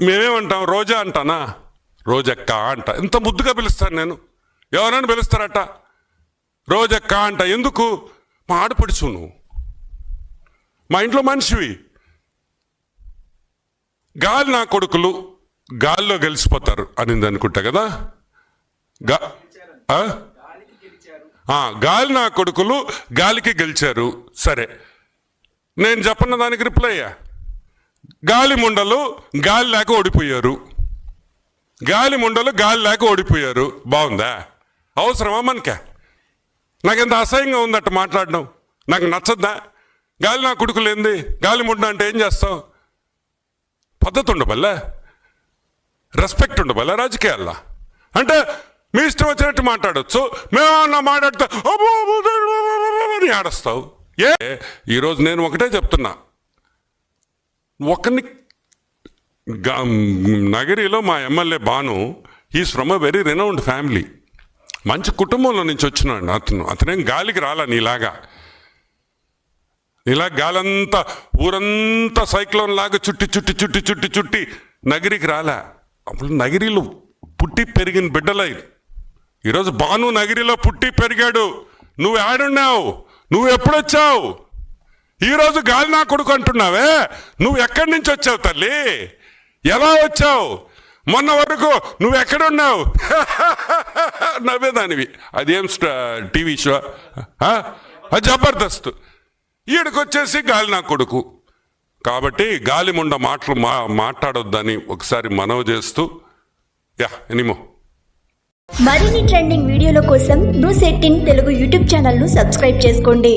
మేమేమంటాం, రోజా అంటానా, రోజక్క అంట. ఇంత ముద్దుగా పిలుస్తాను నేను. ఎవరైనా పిలుస్తారట రోజక్క అంట. ఎందుకు? మా ఆడపడుచు నువ్వు, మా ఇంట్లో మనిషివి. గాలి నా కొడుకులు గాల్లో గెలిచిపోతారు అనింది అనుకుంటా కదా. గాలి నా కొడుకులు గాలికి గెలిచారు. సరే, నేను చెప్పన్న దానికి రిప్లై అయ్యా. గాలి ముండలు గాలి లేక ఓడిపోయారు. గాలి ముండలు గాలి లేక ఓడిపోయారు. బాగుందా? అవసరమా మనకే? నాకెంత అసహ్యంగా ఉందట మాట్లాడడం. నాకు నచ్చద్దా? గాలి నా కొడుకులు ఏంది? గాలి ముండ అంటే ఏం చేస్తావు? పద్ధతి ఉండబల్లా, రెస్పెక్ట్ ఉండబల్లా రాజకీయాల్లో. అంటే మీ ఇష్టం వచ్చినట్టు మాట్లాడచ్చు. మేమన్నా మాట్లాడితే అని ఆడస్తావు. ఈరోజు నేను ఒకటే చెప్తున్నా, ఒకరిని నగరిలో మా MLA Banu is from a very renowned family. మంచి కుటుంబంలో నుంచి వచ్చినాడు అతనేం గాలికి రాలా నీలాగా. ఇలా గాలంతా ఊరంతా సైక్లోన్ లాగా చుట్టి చుట్టి చుట్టి చుట్టి చుట్టి నగిరికి రాలే. అప్పుడు నగిరిలో పుట్టి పెరిగిన బిడ్డలై. ఈరోజు బాను నగిరిలో పుట్టి పెరిగాడు. నువ్వు ఆడున్నావు, నువ్వు ఎప్పుడొచ్చావు? ఈరోజు గాలి నా కొడుకు అంటున్నావే, నువ్వు ఎక్కడి నుంచి వచ్చావు తల్లి? ఎలా వచ్చావు? మొన్న వరకు నువ్వు ఎక్కడున్నావు? నవ్వేదానివి. అదేం టీవీ షో, అది జబర్దస్త్. ఈడికొచ్చేసి గాలి నా కొడుకు. కాబట్టి గాలి ముండ మాటలు మాట్లాడొద్దని ఒకసారి మనవి చేస్తూ ఎనిమో. మరిన్ని ట్రెండింగ్ వీడియోల కోసం న్యూస్ 18 తెలుగు యూట్యూబ్ ఛానల్ను సబ్స్క్రైబ్ చేసుకోండి.